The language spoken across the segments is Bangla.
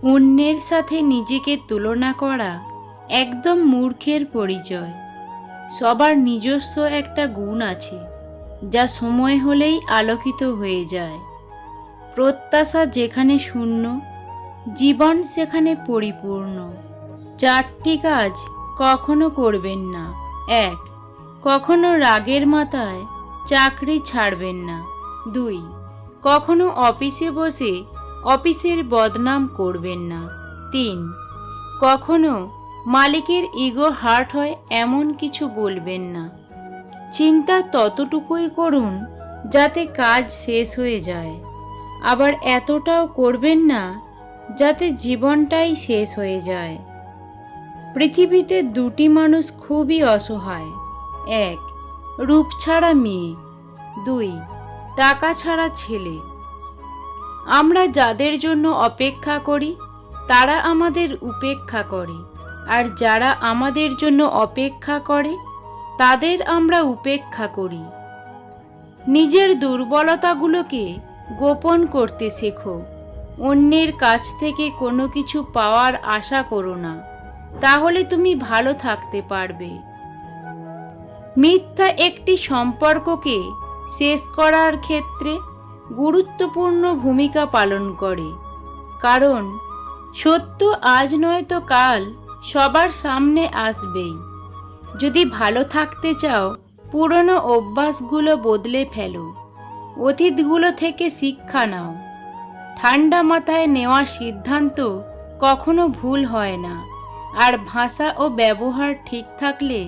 অন্যের সাথে নিজেকে তুলনা করা একদম মূর্খের পরিচয়। সবার নিজস্ব একটা গুণ আছে, যা সময় হলেই আলোকিত হয়ে যায়। প্রত্যাশা যেখানে শূন্য, জীবন সেখানে পরিপূর্ণ। 4টি কাজ কখনো করবেন না। 1. কখনো রাগের মাথায় চাকরি ছাড়বেন না। 2. কখনো অফিসে বসে অফিসের বদনাম করবেন না। 3. কখনো মালিকের ইগো হার্ট হয় এমন কিছু বলবেন না। চিন্তা ততটুকুই করুন যাতে কাজ শেষ হয়ে যায়, আবার এতটাও করবেন না যাতে জীবনটাই শেষ হয়ে যায়। পৃথিবীতে 2টি মানুষ খুবই অসহায়। 1. রূপ ছাড়া মেয়ে। 2. টাকা ছাড়া ছেলে। আমরা যাদের জন্য অপেক্ষা করি তারা আমাদের উপেক্ষা করে, আর যারা আমাদের জন্য অপেক্ষা করে তাদের আমরা উপেক্ষা করি। নিজের দুর্বলতাগুলোকে গোপন করতে শেখো। অন্যের কাছ থেকে কোনো কিছু পাওয়ার আশা করো না, তাহলে তুমি ভালো থাকতে পারবে। মিথ্যা একটি সম্পর্ককে শেষ করার ক্ষেত্রে গুরুত্বপূর্ণ ভূমিকা পালন করে, কারণ সত্য আজ নয়তো কাল সবার সামনে আসবেই। যদি ভালো থাকতে চাও, পুরনো অভ্যাসগুলো বদলে ফেলো, অতীতগুলো থেকে শিক্ষা নাও। ঠান্ডা মাথায় নেওয়া সিদ্ধান্ত কখনো ভুল হয় না, আর ভাষা ও ব্যবহার ঠিক থাকলে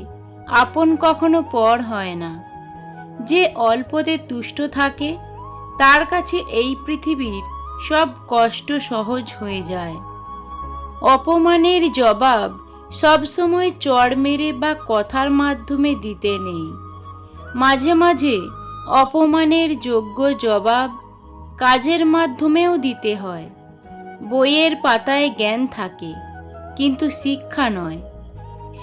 আপন কখনো পর হয় না। যে অল্পতে তুষ্ট থাকে তার কাছে এই পৃথিবীর সব কষ্ট সহজ হয়ে যায়। অপমানের জবাব সবসময় চড় মেরে বা কথার মাধ্যমে দিতে নেই। মাঝে মাঝে অপমানের যোগ্য জবাব কাজের মাধ্যমেও দিতে হয়। বইয়ের পাতায় জ্ঞান থাকে, কিন্তু শিক্ষা নয়।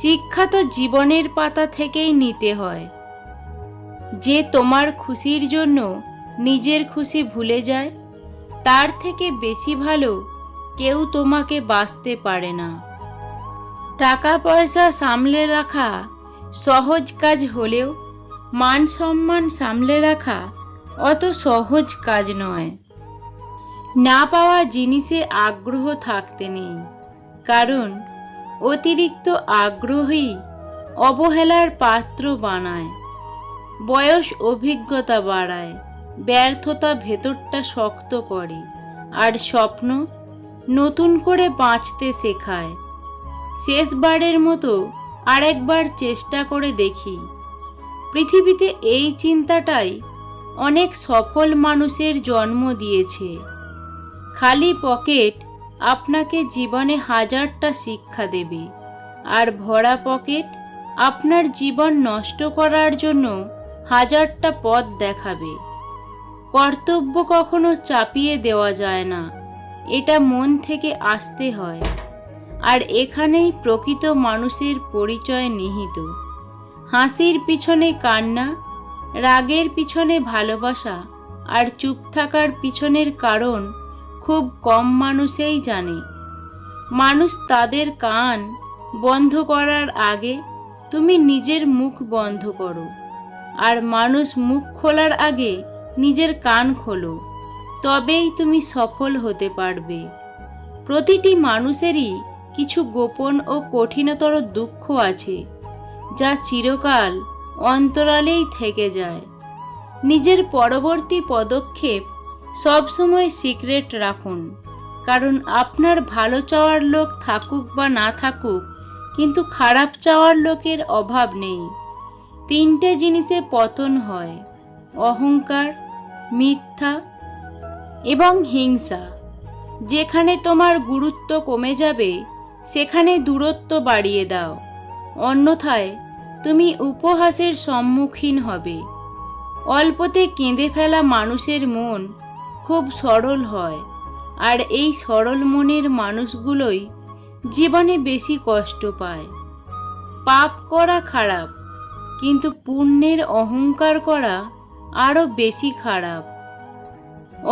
শিক্ষা তো জীবনের পাতা থেকেই নিতে হয়। যে তোমার খুশির জন্য নিজের খুশি ভুলে যায়, তার থেকে বেশি ভালো কেউ তোমাকে বাঁচতে পারে না। টাকা পয়সা সামলে রাখা সহজ কাজ হলেও মান সম্মান সামলে রাখা অত সহজ কাজ নয়। না পাওয়া জিনিসে আগ্রহ থাকতে নেই, কারণ অতিরিক্ত আগ্রহই অবহেলার পাত্র বানায়। বয়স অভিজ্ঞতা বাড়ায়, ব্যর্থতা ভেতরটা শক্ত করে, আর স্বপ্ন নতুন করে বাঁচতে শেখায়। শেষবারের মতো আরেকবার চেষ্টা করে দেখি। পৃথিবীতে এই চিন্তাটাই অনেক সফল মানুষের জন্ম দিয়েছে। খালি পকেট আপনাকে জীবনে হাজারটা শিক্ষা দেবে, আর ভরা পকেট আপনার জীবন নষ্ট করার জন্য হাজারটা পথ দেখাবে। কর্তব্য কখনো চাপিয়ে দেওয়া যায় না, এটা মন থেকে আসতে হয়। আর এখানেই প্রকৃত মানুষের পরিচয় নিহিত। হাসির পিছনে কান্না, রাগের পিছনে ভালোবাসা, আর চুপ থাকার পিছনের কারণ খুব কম মানুষই জানে। মানুষ তাদের কান বন্ধ করার আগে তুমি নিজের মুখ বন্ধ করো, আর মানুষ মুখ খোলার আগে নিজের কান খোলো, তবেই তুমি সফল হতে পারবে। প্রতিটি মানুষেরই কিছু গোপন ও কঠিনতর দুঃখ আছে, যা চিরকাল অন্তরালেই থেকে যায়। নিজের পরবর্তী পদক্ষেপ সবসময় সিক্রেট রাখুন, কারণ আপনার ভালো চাওয়ার লোক থাকুক বা না থাকুক, কিন্তু খারাপ চাওয়ার লোকের অভাব নেই। 3টে জিনিসে পতন হয়: অহংকার, মিথ্যা এবং হিংসা। যেখানে তোমার গুরুত্ব কমে যাবে সেখানে দূরত্ব বাড়িয়ে দাও, অন্যথায় তুমি উপহাসের সম্মুখীন হবে। অল্পতে কেঁদে ফেলা মানুষের মন খুব সরল হয়, আর এই সরল মনের মানুষগুলোই জীবনে বেশি কষ্ট পায়। পাপ করা খারাপ, কিন্তু পুণ্যের অহংকার করা আরো বেশি খারাপ।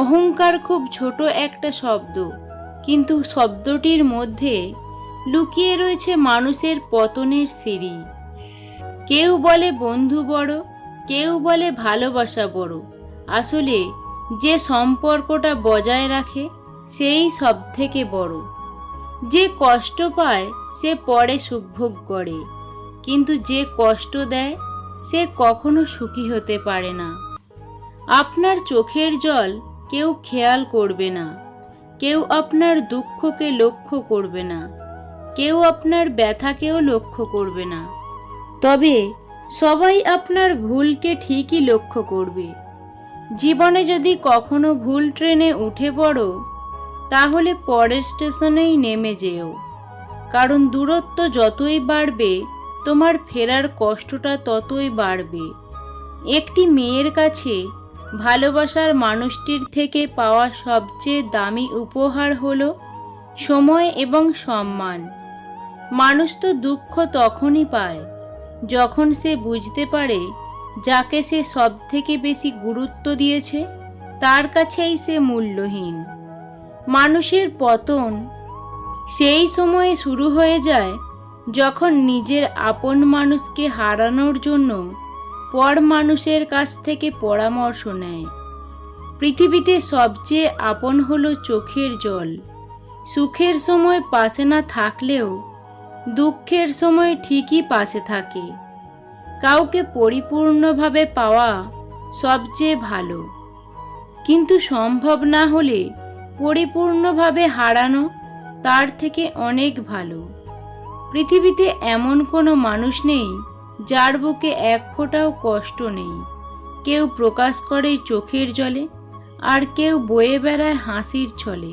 অহংকার খুব ছোট একটা শব্দ, কিন্তু শব্দটির মধ্যে লুকিয়ে রয়েছে মানুষের পতনের সিঁড়ি। কেউ বলে বন্ধু বড়, কেউ বলে ভালোবাসা বড়। আসলে যে সম্পর্কটা বজায় রাখে সেই সব থেকে বড়। যে কষ্ট পায় সে পরে সুখভোগ করে, কিন্তু যে কষ্ট দেয় সে কখনো সুখী হতে পারে না। আপনার চোখের জল কেউ খেয়াল করবে না, কেউ আপনার দুঃখকে লক্ষ্য করবে না, কেউ আপনার ব্যথাকেও লক্ষ্য করবে না। তবে সবাই আপনার ভুলকে ঠিকই লক্ষ্য করবে। জীবনে যদি কখনো ভুল ট্রেনে উঠে পড়ো, তাহলে পরের স্টেশনেই নেমে যেও, কারণ দূরত্ব যতই বাড়বে তোমার ফেরার কষ্টটা ততই বাড়বে। একটি মেয়ের কাছে ভালোবাসার মানুষটির থেকে পাওয়া সবচেয়ে দামি উপহার হলো সময় এবং সম্মান। মানুষ তো দুঃখ তখনই পায় যখন সে বুঝতে পারে যাকে সে সব থেকে বেশি গুরুত্ব দিয়েছে তার কাছেই সে মূল্যহীন। মানুষের পতন সেই সময়ে শুরু হয়ে যায় যখন নিজের আপন মানুষকে হারানোর জন্য পর মানুষের কাছ থেকে পরামর্শ নেয়। পৃথিবীতে সবচেয়ে আপন হলো চোখের জল। সুখের সময় পাশে না থাকলেও দুঃখের সময় ঠিকই পাশে থাকে। কাউকে পরিপূর্ণভাবে পাওয়া সবচেয়ে ভালো, কিন্তু সম্ভব না হলে পরিপূর্ণভাবে হারানো তার থেকে অনেক ভালো। পৃথিবীতে এমন কোনো মানুষ নেই যার বুকে এক ফোঁটাও কষ্ট নেই। কেউ প্রকাশ করে চোখের জলে, আর কেউ বয়ে বেড়ায় হাসির ছলে।